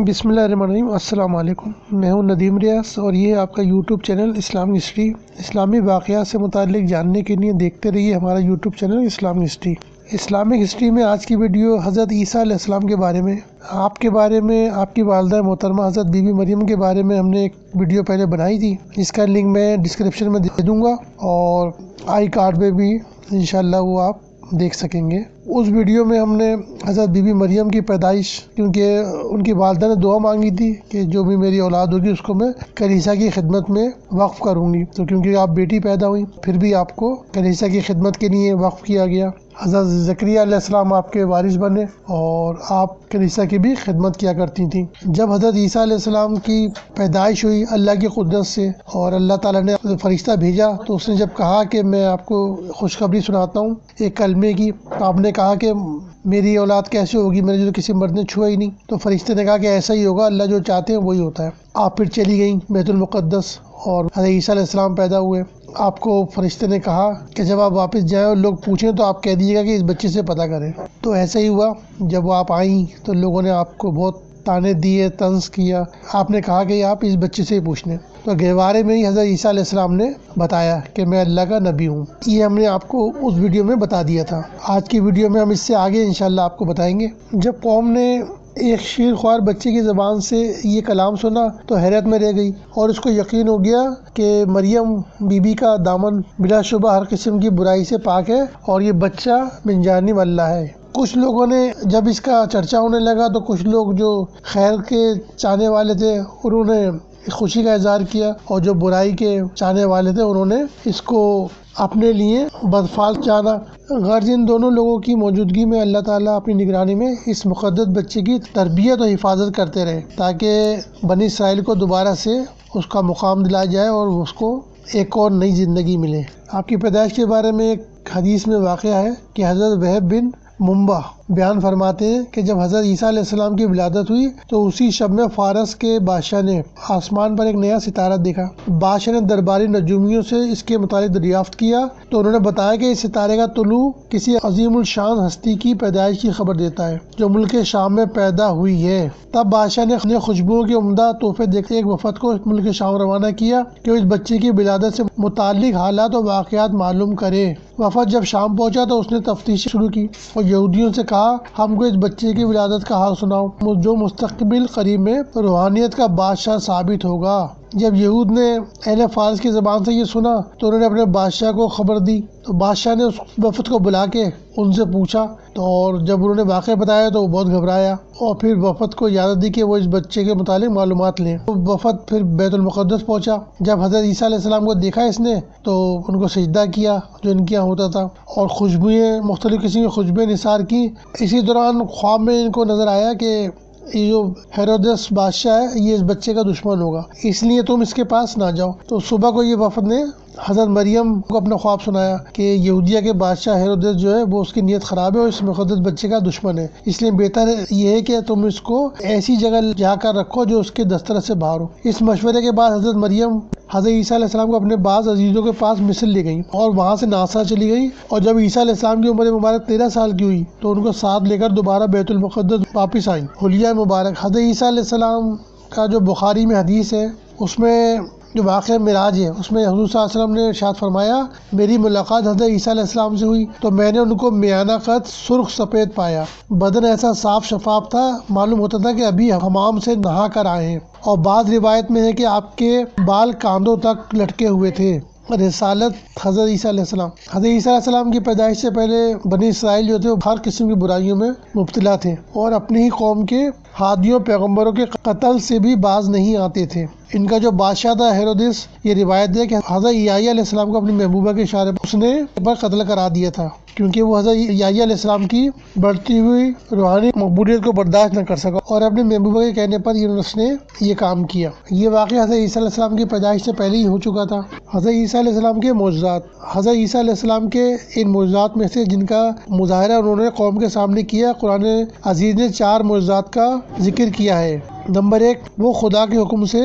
بسم اللہ الرحمن الرحیم۔ السلام علیکم، میں ہوں ندیم ریاض اور یہ آپ کا یوٹیوب چینل اسلامک ہسٹری۔ اسلامی واقعات سے متعلق جاننے کے لیے دیکھتے رہیے ہمارا YouTube channel Islamic history. Islamic history میں آج کی ویڈیو حضرت عیسیٰ علیہ السلام کے بارے میں، آپ کے بارے میں، آپ کی والدہ محترمہ حضرت بی بی مریم کے بارے میں ہم نے ایک ویڈیو پہلے بنائی تھی، جس کا لنک میں ڈسکرپشن میں دے دوں گا اور آئی کارڈ پہ بھی انشاءاللہ وہ آپ دیکھ سکیں گے۔ اس ویڈیو میں ہم نے حضرت بی بی مریم کی پیدائش، کیونکہ ان کی والدہ نے دعا مانگی تھی کہ جو بھی میری اولاد ہوگی اس کو میں کلیسا کی خدمت میں وقف کروں گی، تو کیونکہ آپ بیٹی پیدا ہوئی پھر بھی آپ کو کلیسا کی خدمت کے لیے وقف کیا گیا۔ حضرت زکریا علیہ السلام آپ کے وارث بنے اور آپ کلیسا کی بھی خدمت کیا کرتی تھیں۔ جب حضرت عیسیٰ علیہ السلام کی پیدائش ہوئی اللہ کی قدرت سے اور اللہ تعالیٰ نے فرشتہ بھیجا، تو اس نے جب کہا کہ میں آپ کو خوشخبری سناتا ہوں ایک کلمے کی، تو آپ نے کہا کہ میری اولاد کیسے ہوگی، میرے جو کسی مرد نے چھوا ہی نہیں۔ تو فرشتے نے کہا کہ ایسا ہی ہوگا، اللہ جو چاہتے ہیں وہی ہوتا ہے۔ آپ پھر چلی گئیں بیت المقدس اور حضرت عیسیٰ علیہ السلام پیدا ہوئے۔ آپ کو فرشتے نے کہا کہ جب آپ واپس جائیں اور لوگ پوچھیں تو آپ کہہ دیجیے گا کہ اس بچے سے پتہ کریں۔ تو ایسا ہی ہوا، جب آپ آئیں تو لوگوں نے آپ کو بہت تانے دیے، طنز کیا۔ آپ نے کہا کہ آپ اس بچے سے ہی پوچھ لیں۔ تو گہوارے میں ہی حضرت عیسیٰ علیہ السلام نے بتایا کہ میں اللہ کا نبی ہوں۔ یہ ہم نے آپ کو اس ویڈیو میں بتا دیا تھا۔ آج کی ویڈیو میں ہم اس سے آگے انشاءاللہ آپ کو بتائیں گے۔ جب قوم نے ایک شیر خوار بچے کی زبان سے یہ کلام سنا تو حیرت میں رہ گئی اور اس کو یقین ہو گیا کہ مریم بی بی کا دامن بلا شبہ ہر قسم کی برائی سے پاک ہے اور یہ بچہ من جانب اللہ ہے۔ کچھ لوگوں نے جب اس کا چرچا ہونے لگا تو کچھ لوگ جو خیر کے چاہنے والے تھے انہوں نے خوشی کا اظہار کیا، اور جو برائی کے چاہنے والے تھے انہوں نے اس کو اپنے لیے بدفعل جانا۔ غرض ان دونوں لوگوں کی موجودگی میں اللہ تعالیٰ اپنی نگرانی میں اس مقدس بچے کی تربیت و حفاظت کرتے رہے تاکہ بنی اسرائیل کو دوبارہ سے اس کا مقام دلایا جائے اور اس کو ایک اور نئی زندگی ملے۔ آپ کی پیدائش کے بارے میں ایک حدیث میں واقعہ ہے کہ حضرت وہب بن منبع بیان فرماتے ہیں کہ جب حضرت عیسیٰ علیہ السلام کی ولادت ہوئی تو اسی شب میں فارس کے بادشاہ نے آسمان پر ایک نیا ستارہ دیکھا۔ بادشاہ نے درباری نجومیوں سے اس کے متعلق دریافت کیا تو انہوں نے بتایا کہ اس ستارے کا طلوع کسی عظیم الشان ہستی کی پیدائش کی خبر دیتا ہے جو ملک شام میں پیدا ہوئی ہے۔ تب بادشاہ نے خوشبوؤں کے عمدہ تحفے دیکھتے ایک وفد کو ملک شام روانہ کیا کہ وہ اس بچے کی ولادت سے متعلق حالات و واقعات معلوم کرے۔ وفد جب شام پہنچا تو اس نے تفتیش شروع کی اور یہودیوں سے کہا ہم کو اس بچے کی ولادت کا حال سناؤ جو مستقبل قریب میں روحانیت کا بادشاہ ثابت ہوگا۔ جب یہود نے اہل فارس کی زبان سے یہ سنا تو انہوں نے اپنے بادشاہ کو خبر دی، تو بادشاہ نے اس وفد کو بلا کے ان سے پوچھا اور جب انہوں نے واقعہ بتایا تو وہ بہت گھبرایا اور پھر وفد کو اجازت دی کہ وہ اس بچے کے متعلق معلومات لیں۔ وفد پھر بیت المقدس پہنچا۔ جب حضرت عیسیٰ علیہ السلام کو دیکھا اس نے تو ان کو سجدہ کیا جو ان کے یہاں ہوتا تھا اور خوشبوئیں مختلف قسم کی خوشبوئیں نثار کی۔ اسی دوران خواب میں ان کو نظر آیا کہ یہ جو ہیرودس بادشاہ ہے یہ اس بچے کا دشمن ہوگا، اس لیے تم اس کے پاس نہ جاؤ۔ تو صبح کو یہ وفد نے حضرت مریم کو اپنا خواب سنایا کہ یہودیہ کے بادشاہ ہیرودس جو ہے وہ اس کی نیت خراب ہے اور اس مقدس بچے کا دشمن ہے، اس لیے بہتر یہ ہے کہ تم اس کو ایسی جگہ جا کر رکھو جو اس کے دسترس سے باہر ہو۔ اس مشورے کے بعد حضرت مریم حضرت عیسیٰ علیہ السلام کو اپنے بعض عزیزوں کے پاس مصر لے گئی اور وہاں سے ناصرہ چلی گئی، اور جب عیسیٰ علیہ السلام کی عمر مبارک 13 سال کی ہوئی تو ان کو ساتھ لے کر دوبارہ بیت المقدس واپس آئیں۔ حلیہ مبارک حضرت عیسیٰ علیہ السلام کا جو بخاری میں حدیث ہے اس میں جو واقعہ معراج ہے اس میں حضور صلی اللہ علیہ وسلم نے ارشاد فرمایا میری ملاقات حضرت عیسیٰ علیہ السلام سے ہوئی تو میں نے ان کو میانہ قد سرخ سفید پایا، بدن ایسا صاف شفاف تھا معلوم ہوتا تھا کہ ابھی حمام سے نہا کر آئے ہیں، اور بعض روایت میں ہے کہ آپ کے بال کاندھوں تک لٹکے ہوئے تھے۔ رسالت حضرت عیسیٰ علیہ السلام حضرت عیسیٰ علیہ السلام کی پیدائش سے پہلے بنی اسرائیل جو تھے وہ ہر قسم کی برائیوں میں مبتلا تھے اور اپنی ہی قوم کے ہادیوں پیغمبروں کے قتل سے بھی باز نہیں آتے تھے۔ ان کا جو بادشاہ تھا ہیرودس، یہ روایت ہے کہ حضرت یحییٰ علیہ السلام کو اپنی محبوبہ کے اشارے پر اس نے پر قتل کرا دیا تھا کیونکہ وہ حضرت یحییٰ علیہ السلام کی بڑھتی ہوئی روحانی مقبولیت کو برداشت نہ کر سکا اور اپنے محبوبہ کے کہنے پر اس نے یہ کام کیا۔ یہ واقعہ حضرت عیسیٰ علیہ السلام کی پیدائش سے پہلے ہی ہو چکا تھا۔ حضرت عیسیٰ علیہ السلام کے معجزات حضرت عیسیٰ علیہ السلام کے ان معجزات میں سے جن کا مظاہرہ انہوں نے قوم کے سامنے کیا، قرآن عزیز نے 4 معجزات کا ذکر کیا ہے۔ نمبر 1، وہ خدا کے حکم سے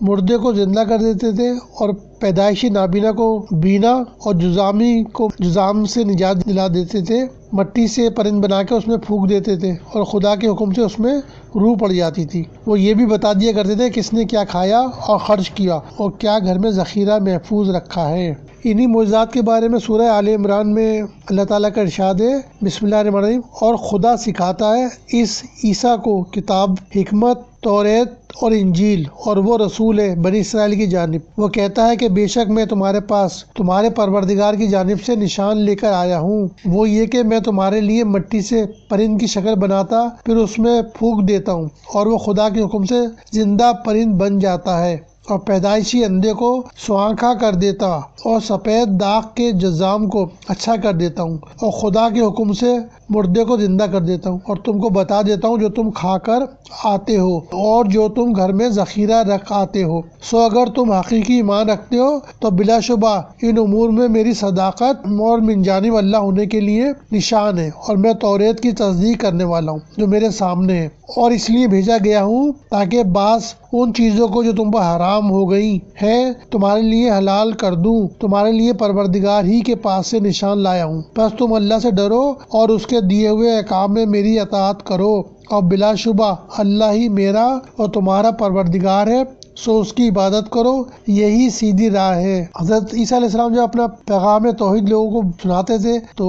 مردے کو زندہ کر دیتے تھے اور پیدائشی نابینا کو بینا اور جزامی کو جزام سے نجات دلا دیتے تھے۔ مٹی سے پرند بنا کے اس میں پھونک دیتے تھے اور خدا کے حکم سے اس میں روح پڑ جاتی تھی۔ وہ یہ بھی بتا دیا کرتے تھے کس نے کیا کھایا اور خرچ کیا اور کیا گھر میں ذخیرہ محفوظ رکھا ہے۔ انہی معجزات کے بارے میں سورہ آل عمران میں اللہ تعالیٰ کا ارشاد ہے، بسم اللہ الرحمن الرحیم، اور خدا سکھاتا ہے اس عیسیٰ کو کتاب، حکمت، توریت اور انجیل، اور وہ رسول ہے بنی اسرائیل کی جانب۔ وہ کہتا ہے کہ بے شک میں تمہارے پاس تمہارے پروردگار کی جانب سے نشان لے کر آیا ہوں، وہ یہ کہ میں تمہارے لیے مٹی سے پرند کی شکل بناتا پھر اس میں پھونک دیتا ہوں اور وہ خدا کے حکم سے زندہ پرند بن جاتا ہے، اور پیدائشی اندھے کو سوانکھا کر دیتا اور سفید داغ کے جزام کو اچھا کر دیتا ہوں، اور خدا کے حکم سے مردے کو زندہ کر دیتا ہوں، اور تم کو بتا دیتا ہوں جو تم کھا کر آتے ہو اور جو تم گھر میں ذخیرہ رکھ آتے ہو۔ سو اگر تم حقیقی ایمان رکھتے ہو تو بلا شبہ ان امور میں میری صداقت اور من جانب اللہ ہونے کے لیے نشان ہے، اور میں توریت کی تصدیق کرنے والا ہوں جو میرے سامنے ہے، اور اس لیے بھیجا گیا ہوں تاکہ بعض ان چیزوں کو جو تم پر حرام ہو گئی ہیں تمہارے لیے حلال کر دوں۔ تمہارے لیے پروردگار ہی کے پاس سے نشان لایا ہوں، بس تم اللہ سے ڈرو اور اس کے دیے ہوئے احکام میں میری اطاعت کرو، اور بلا شبہ اللہ ہی میرا اور تمہارا پروردگار ہے، سو اس کی عبادت کرو، یہی سیدھی راہ ہے۔ حضرت عیسیٰ علیہ السلام جب اپنا پیغام توحید لوگوں کو سناتے تھے تو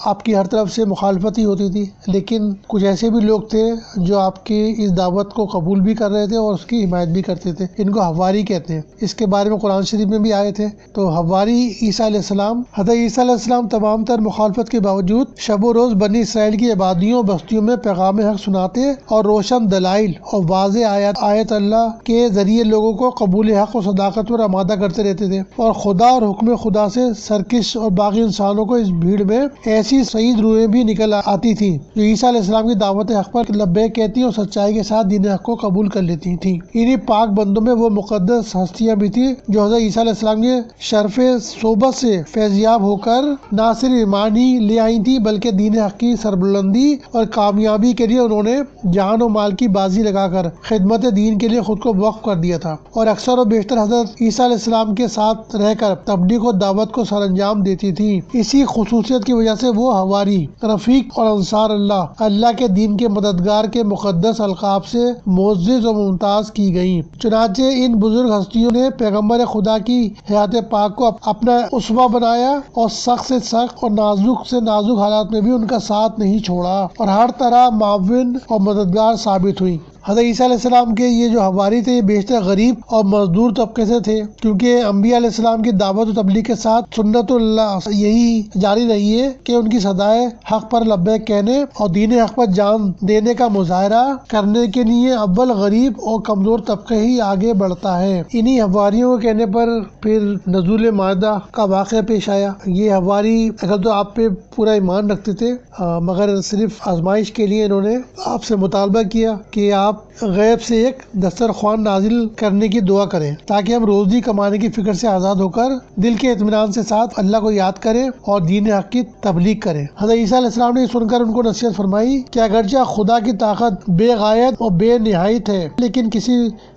آپ کی ہر طرف سے مخالفت ہی ہوتی تھی، لیکن کچھ ایسے بھی لوگ تھے جو آپ کی اس دعوت کو قبول بھی کر رہے تھے اور اس کی حمایت بھی کرتے تھے۔ ان کو حواری کہتے ہیں، اس کے بارے میں قرآن شریف میں بھی آئے تھے۔ تو حواری عیسیٰ علیہ السلام، حضرت عیسیٰ علیہ السلام تمام تر مخالفت کے باوجود شب و روز بنی اسرائیل کی آبادیوں اور بستیوں میں پیغام حق سناتے اور روشن دلائل اور واضح آیت اللہ کے ذریعے لوگوں کو قبول حق و صداقت پر آمادہ کرتے رہتے تھے، اور خدا اور حکم خدا سے سرکش اور باقی انسانوں کو اس بھیڑ میں ایسی سعید روحیں بھی نکل آتی تھیں جو عیسیٰ علیہ السلام کی دعوت حق پر لبیک کہتی اور سچائی کے ساتھ دین حق کو قبول کر لیتی تھیں۔ انہی پاک بندوں میں وہ مقدس ہستیاں بھی تھیں جو حضرت عیسیٰ علیہ السلام کے شرف صحبت سے فیضیاب ہو کر نہ صرف ایمان ہی لے آئی تھیں بلکہ دین حق کی سربلندی اور کامیابی کے لیے انہوں نے جان و مال کی بازی لگا کر خدمت دین کے لیے خود کو وقف کر دیا تھا، اور اکثر و بیشتر حضرت عیسیٰ علیہ السلام کے ساتھ رہ کر تبلیغ و دعوت کو سر انجام دیتی تھی۔ اسی خصوصیت کی وجہ سے وہ حواری، رفیق اور انصار اللہ کے دین کے مددگار کے مقدس القاب سے معزز و ممتاز کی گئیں۔ چنانچہ ان بزرگ ہستیوں نے پیغمبر خدا کی حیات پاک کو اپنا اسوہ بنایا اور سخت سے سخت اور نازک سے نازک حالات میں بھی ان کا ساتھ نہیں چھوڑا اور ہر طرح معاون اور مددگار ثابت ہوئی۔ حضرت عیسیٰ علیہ السلام کے یہ جو حواری تھے یہ بیشتر غریب اور مزدور طبقے سے تھے، کیونکہ انبیاء علیہ السلام کی دعوت و تبلیغ کے ساتھ سنت اللہ یہی جاری رہی ہے کہ ان کی صدائے حق پر لبیک کہنے اور دین حق پر جان دینے کا مظاہرہ کرنے کے لیے اول غریب اور کمزور طبقے ہی آگے بڑھتا ہے۔ انہی حواریوں کے کہنے پر پھر نزول مائدہ کا واقعہ پیش آیا۔ یہ حواری اگر تو آپ پہ پورا ایمان رکھتے تھے مگر صرف آزمائش کے لیے انہوں نے آپ سے مطالبہ کیا کہ آپ غیب سے ایک دسترخوان نازل کرنے کی دعا کریں تاکہ ہم روزی کمانے کی فکر سے آزاد ہو کر دل کے اطمینان سے ساتھ اللہ کو یاد کریں اور دین حق کی تبلیغ کریں۔ حضرت عیسیٰ علیہ السلام نے سن کر ان کو نصیحت فرمائی کہ اگرچہ خدا کی طاقت بے غایت اور بے نہایت ہے لیکن کسی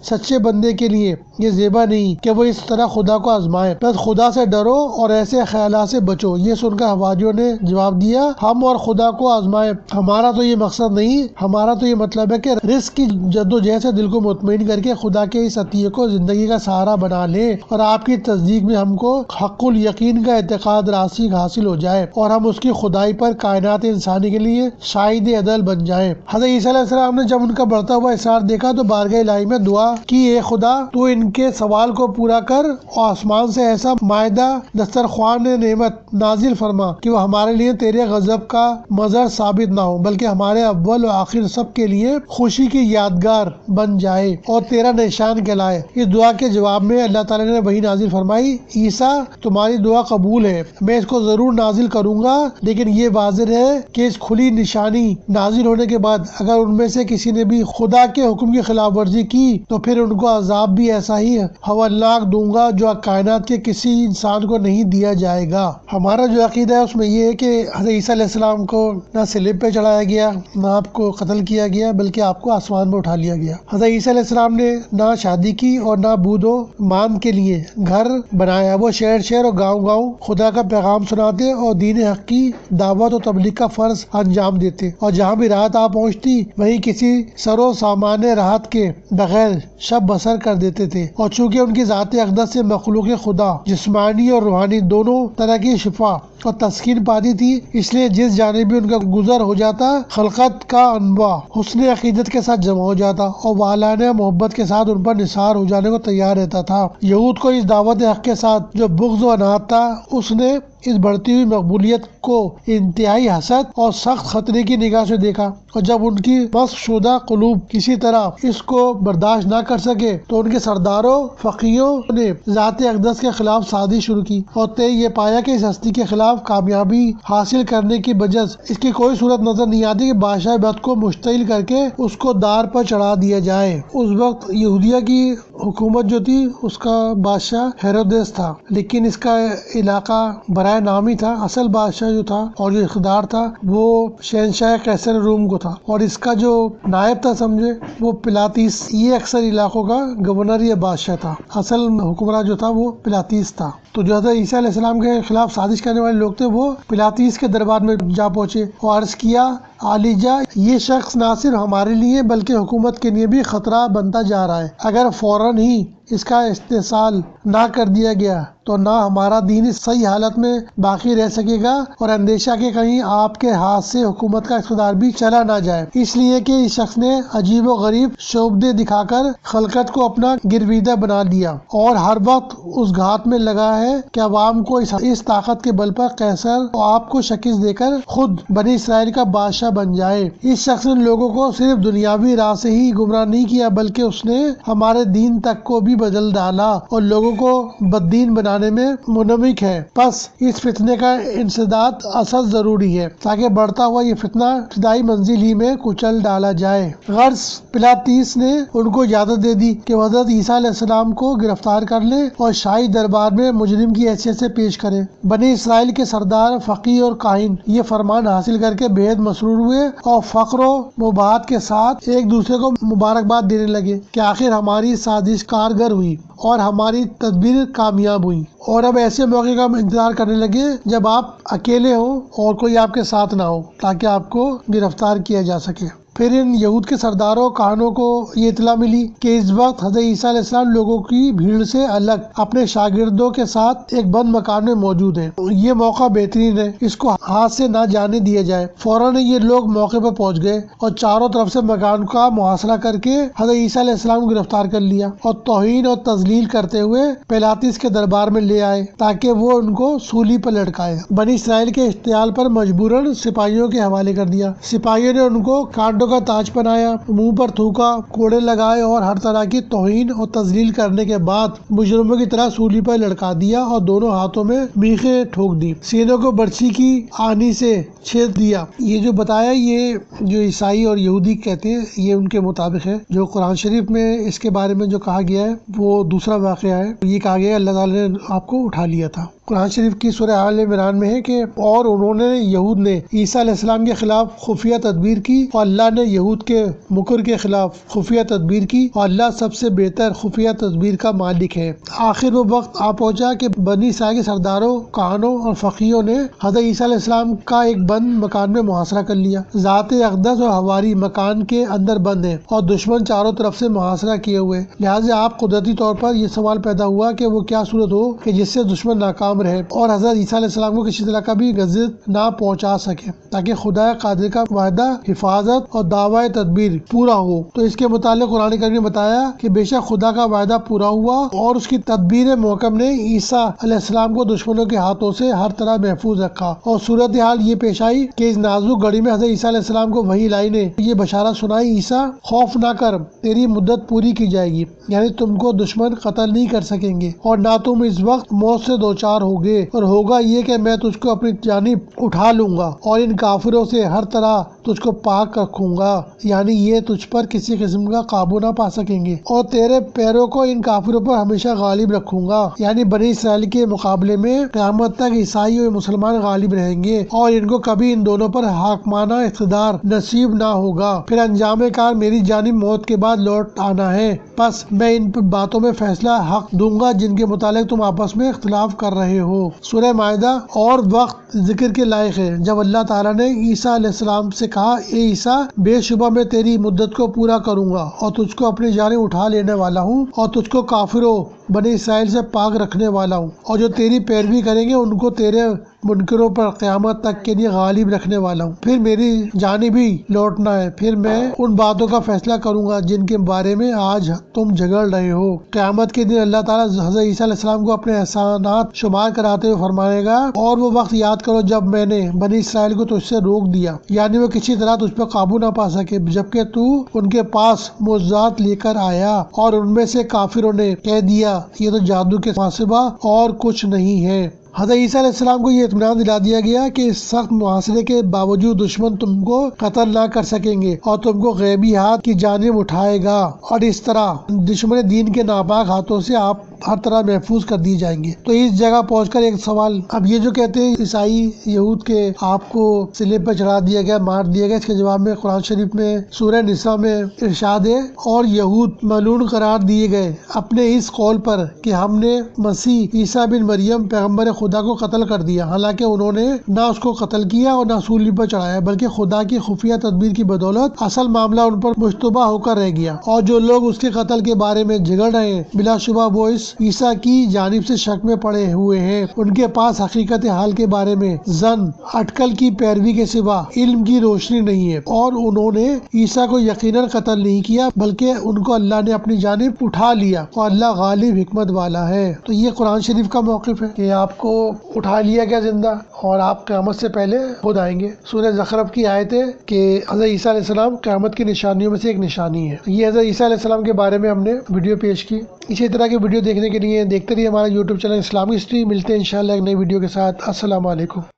سچے بندے کے لیے یہ زیبا نہیں کہ وہ اس طرح خدا کو آزمائے، بس خدا سے ڈرو اور ایسے خیالات سے بچو۔ یہ سن کر حواریوں نے جواب دیا، ہم اور خدا کو آزمائے، ہمارا تو یہ مقصد نہیں، ہمارا تو یہ مطلب ہے کہ رزق کی جد و جہد سے دل کو مطمئن کر کے خدا کے اس عطیے کو زندگی کا سہارا بنا لیں اور آپ کی تصدیق میں ہم کو حق الیقین کا اعتقاد راسخ حاصل ہو جائے اور ہم اس کی خدائی پر کائنات انسانی کے لیے شاہد عدل بن جائیں۔ حضرت عیسیٰ علیہ السلام نے جب ان کا بڑھتا ہوا اصرار دیکھا تو بارگاہ الہی میں دعا کی، اے خدا تو ان کے سوال کو پورا کر اور آسمان سے ایسا مائدہ دسترخوان نعمت نازل فرما کہ وہ ہمارے لیے تیرے غضب کا مظہر ثابت نہ ہو بلکہ ہمارے اول و آخر سب کے لیے خوشی کی یادگار بن جائے اور تیرا نشان کہلائے۔ اس دعا کے جواب میں اللہ تعالیٰ نے وحی نازل فرمائی، عیسیٰ تمہاری دعا قبول ہے، میں اس کو ضرور نازل کروں گا، لیکن یہ واضح ہے کہ اس کھلی نشانی نازل ہونے کے بعد اگر ان میں سے کسی نے بھی خدا کے حکم کی خلاف ورزی کی تو پھر ان کو عذاب بھی ایسا ہی ہولناک دوں گا جو کائنات کے کسی انسان کو نہیں دیا جائے گا۔ ہمارا جو عقیدہ ہے اس میں یہ ہے کہ حضرت عیسیٰ علیہ السلام کو نہ صلیب پہ چڑھایا گیا، نہ آپ کو قتل کیا گیا، بلکہ آپ کو آسمان میدان میں اٹھا لیا گیا۔ حضرت عیسیٰ علیہ السلام نے نہ شادی کی اور نہ بود و مان کے لیے گھر بنایا۔ وہ شہر شہر اور گاؤں گاؤں خدا کا پیغام سناتے اور دین حق کی دعوت و تبلیغ کا فرض انجام دیتے، اور جہاں بھی راحت آ پہنچتی وہیں کسی سر و سامان راحت کے بغیر شب بسر کر دیتے تھے۔ اور چونکہ ان کی ذات اقدس سے مخلوق خدا جسمانی اور روحانی دونوں طرح کی شفا اور تسکین پاتی تھی، اس لیے جس جانب بھی ان کا گزر ہو جاتا خلقت کا انواع حسن عقیدت کے ساتھ جمع ہو جاتا اور والانہ محبت کے ساتھ ان پر نثار ہو جانے کو تیار رہتا تھا۔ یہود کو اس دعوت حق کے ساتھ جو بغض و عناد تھا، اس نے اس بڑھتی ہوئی مقبولیت کو انتہائی حسد اور سخت خطرے کی نگاہ سے دیکھا، اور جب ان کی مسخ شدہ قلوب کسی طرح اس کو برداشت نہ کر سکے تو ان کے سرداروں فقیہوں نے ذات اقدس کے خلاف سازش شروع کی، اور طے یہ پایا کہ اس ہستی کے خلاف کامیابی حاصل کرنے کی بجز اس کی کوئی صورت نظر نہیں آتی کہ بادشاہ بد کو مشتعل کر کے اس کو دار پر چڑھا دیا جائے۔ اس وقت یہودیہ کی حکومت جو تھی اس کا بادشاہ ہیرودیس تھا، لیکن اس کا علاقہ برائے نامی تھا۔ اصل بادشاہ جو تھا اور جو اقتدار تھا وہ شہنشاہ قیصر روم کو تھا، اور اس کا جو نائب تھا سمجھے وہ پلاطیس، یہ اکثر علاقوں کا گورنر یا بادشاہ تھا۔ اصل حکمراں جو تھا وہ پلاطیس تھا۔ تو جو حضرت عیسیٰ علیہ السلام کے خلاف سازش کرنے والے لوگ تھے وہ پلاطیس کے دربار میں جا پہنچے اور عرض کیا، عالیجا یہ شخص نہ صرف ہمارے لیے بلکہ حکومت کے لیے بھی خطرہ بنتا جا رہا ہے۔ اگر فوراً ہی اس کا استحصال نہ کر دیا گیا تو نہ ہمارا دین اس صحیح حالت میں باقی رہ سکے گا، اور اندیشہ کہ کہیں آپ کے ہاتھ سے حکومت کا اقتدار بھی چلا نہ جائے، اس لیے کہ اس شخص نے عجیب و غریب شعبدے دکھا کر خلقت کو اپنا گرویدہ بنا لیا اور ہر وقت اس گھات میں لگا ہے کہ عوام کو اس طاقت کے بل پر قیصر اور آپ کو شکست دے کر خود بنی اسرائیل کا بادشاہ بن جائے۔ اس شخص نے لوگوں کو صرف دنیاوی راہ سے ہی گمراہ نہیں کیا بلکہ اس نے ہمارے دین تک کو بھی بدل ڈالا اور لوگوں کو بددین بنانے میں منمک ہے۔ پس اس فتنے کا انسداد اصل ضروری ہے تاکہ بڑھتا ہوا یہ فتنہ ابتدائی منزل ہی میں کچل ڈالا جائے۔ غرض پلاطیس نے ان کو اجازت دے دی کہ وہ حضرت عیسیٰ علیہ السلام کو گرفتار کر لیں اور شاہی دربار میں مجرم کی حیثیت سے پیش کریں۔ بنی اسرائیل کے سردار فقیہ اور کاہن یہ فرمان حاصل کر کے بے حد مسرور ہوئے اور فخر و مباحت کے ساتھ ایک دوسرے کو مبارکباد دینے لگے کہ آخر ہماری سازش کارگر ہوئی اور ہماری تدبیر کامیاب ہوئی، اور اب ایسے موقع کا انتظار کرنے لگے جب آپ اکیلے ہوں اور کوئی آپ کے ساتھ نہ ہو تاکہ آپ کو گرفتار کیا جا سکے۔ پھر ان یہود کے سرداروں کہانوں کو یہ اطلاع ملی کہ اس وقت حضرت عیسیٰ علیہ السلام لوگوں کی بھیڑ سے الگ اپنے شاگردوں کے ساتھ ایک بند مکان میں موجود ہیں۔ یہ موقع بہترین ہے، اس کو ہاتھ سے نہ جانے دیا جائے۔ فوراً یہ لوگ موقع پر پہنچ گئے اور چاروں طرف سے مکان کا محاصرہ کر کے حضرت عیسیٰ علیہ السلام کو گرفتار کر لیا اور توہین اور تذلیل کرتے ہوئے پلاطیس کے دربار میں لے آئے تاکہ وہ ان کو سولی پر لٹکائے۔ بنی اسرائیل کے اشتعال پر مجبوراً سپاہیوں کے حوالے کر دیا۔ سپاہیوں نے ان کو کانٹوں کا تاج پہنایا، منہ پر تھوکا، کوڑے لگائے اور ہر طرح کی توہین اور تذلیل کرنے کے بعد مجرموں کی طرح سولی پر لٹکا دیا اور دونوں ہاتھوں میں میخیں ٹھوک دی، سینوں کو برچھی کی آنی سے چھید دیا۔ یہ جو بتایا یہ جو عیسائی اور یہودی کہتے ہیں یہ ان کے مطابق ہے۔ جو قرآن شریف میں اس کے بارے میں جو کہا گیا ہے وہ دوسرا واقعہ ہے۔ یہ کہا گیا اللہ تعالیٰ نے آپ کو اٹھا لیا تھا۔ قرآن شریف کی سورہ آل عمران میں ہے کہ اور انہوں نے یہود نے عیسیٰ علیہ السلام کے خلاف خفیہ تدبیر کی اور اللہ نے یہود کے مکر کے خلاف خفیہ تدبیر کی، اور اللہ سب سے بہتر خفیہ تدبیر کا مالک ہے۔ آخر وہ وقت آ پہنچا کہ بنی اسرائیل کے سرداروں کہانوں اور فقیہوں نے حضرت عیسیٰ علیہ السلام کا ایک بند مکان میں محاصرہ کر لیا۔ ذات اقدس اور حواری مکان کے اندر بند ہیں اور دشمن چاروں طرف سے محاصرہ کیے ہوئے، لہٰذا آپ قدرتی طور پر یہ سوال پیدا ہوا کہ وہ کیا صورت ہو کہ جس سے دشمن ناکام رہے اور حضرت عیسیٰ علیہ السلام کو کسی طرح کا بھی غزت نہ پہنچا سکے تاکہ خدا قادر کا وعدہ حفاظت اور دعوی تدبیر پورا ہو۔ تو اس کے متعلق قرآن کریم نے بتایا کہ بے شک خدا کا وعدہ پورا ہوا اور اس کی تدبیر محکم نے عیسیٰ علیہ السلام کو دشمنوں کے ہاتھوں سے ہر طرح محفوظ رکھا، اور صورتحال یہ پیش آئی کہ اس نازک گھڑی میں حضرت عیسیٰ علیہ السلام کو وحی لائی نے یہ بشارت سنائی، عیسیٰ خوف نہ کر، تیری مدت پوری کی جائے گی، یعنی تم کو دشمن قتل نہیں کر سکیں گے اور نہ تم اس وقت موت سے دوچار ہوگے اور ہوگا یہ کہ میں تجھ کو اپنی جانب اٹھا لوں گا اور ان کافروں سے ہر طرح تجھ کو پاک رکھوں گا، یعنی یہ تجھ پر کسی قسم کا قابو نہ پا سکیں گے، اور تیرے پیروں کو ان کافروں پر ہمیشہ غالب رکھوں گا، یعنی بنی اسرائیل کے مقابلے میں قیامت تک عیسائی اور مسلمان غالب رہیں گے اور ان کو کبھی ان دونوں پر حاکمانہ اقتدار نصیب نہ ہوگا۔ پھر انجام کار میری جانب موت کے بعد لوٹ آنا ہے، بس میں ان باتوں میں فیصلہ حق دوں گا جن کے متعلق تم آپس میں اختلاف کر رہے ہو۔ سورہ مائدہ اور وقت ذکر کے لائق ہے جب اللہ تعالیٰ نے عیسیٰ علیہ السلام سے کہا، اے عیسیٰ، بے شبہ میں تیری مدت کو پورا کروں گا اور تجھ کو اپنی جانب اٹھا لینے والا ہوں اور تجھ کو کافروں بنی اسرائیل سے پاک رکھنے والا ہوں، اور جو تیری پیروی کریں گے ان کو تیرے منکروں پر قیامت تک کے لیے غالب رکھنے والا ہوں۔ پھر میری جانب ہی لوٹنا ہے، پھر میں ان باتوں کا فیصلہ کروں گا جن کے بارے میں آج تم جھگڑ رہے ہو۔ قیامت کے دن اللہ تعالیٰ حضرت عیسیٰ علیہ السلام کو اپنے احسانات شمار کراتے ہوئے فرمائے گا، اور وہ وقت یاد کرو جب میں نے بنی اسرائیل کو تجھ سے روک دیا، یعنی وہ کسی طرح تجھ پر قابو نہ پا سکے، جبکہ تو ان کے پاس معجزات لے کر آیا اور ان میں سے کافروں نے کہہ دیا یہ تو جادو کے سوا اور کچھ نہیں ہے۔ حضرت عیسیٰ علیہ السلام کو یہ اطمینان دلا دیا گیا کہ اس سخت محاصرے کے باوجود دشمن تم کو قتل نہ کر سکیں گے اور تم کو غیبی ہاتھ کی جانب اٹھائے گا، اور اس طرح دشمن دین کے ناپاک ہاتھوں سے آپ ہر طرح محفوظ کر دیے جائیں گے۔ تو اس جگہ پہنچ کر ایک سوال، اب یہ جو کہتے ہیں عیسائی یہود کے آپ کو صلیب پہ چڑھا دیا گیا، مار دیا گیا، اس کے جواب میں قرآن شریف میں سورہ نساء میں ارشاد ہے، اور یہود ملعون قرار دیے گئے اپنے اس قول پر کہ ہم نے مسیح عیسیٰ بن مریم پیغمبر خدا کو قتل کر دیا، حالانکہ انہوں نے نہ اس کو قتل کیا اور نہ صلیب پر چڑھایا، بلکہ خدا کی خفیہ تدبیر کی بدولت اصل معاملہ ان پر مشتبہ ہو کر رہ گیا، اور جو لوگ اس کے قتل کے بارے میں جھگڑ رہے ہیں بلا شبہ وہ اس عیسیٰ کی جانب سے شک میں پڑے ہوئے ہیں، ان کے پاس حقیقت حال کے بارے میں ظن اٹکل کی پیروی کے سوا علم کی روشنی نہیں ہے، اور انہوں نے عیسیٰ کو یقیناً قتل نہیں کیا بلکہ ان کو اللہ نے اپنی جانب اٹھا لیا، اور اللہ غالب حکمت والا ہے۔ تو یہ قرآن شریف کا موقف ہے کہ آپ کو اٹھا لیا گیا زندہ اور آپ قیامت سے پہلے خود آئیں گے۔ سورہ زخرف کی آیت ہے کہ حضرت عیسیٰ علیہ السلام قیامت کی نشانیوں میں سے ایک نشانی ہے۔ یہ حضرت عیسیٰ علیہ السلام کے بارے میں ہم نے ویڈیو پیش کی۔ اسی طرح کی ویڈیو دیکھنے کے لیے دیکھتے رہیے ہمارا یوٹیوب چینل اسلامک ہسٹری۔ ملتے ہیں انشاءاللہ ایک نئی ویڈیو کے ساتھ۔ السلام علیکم۔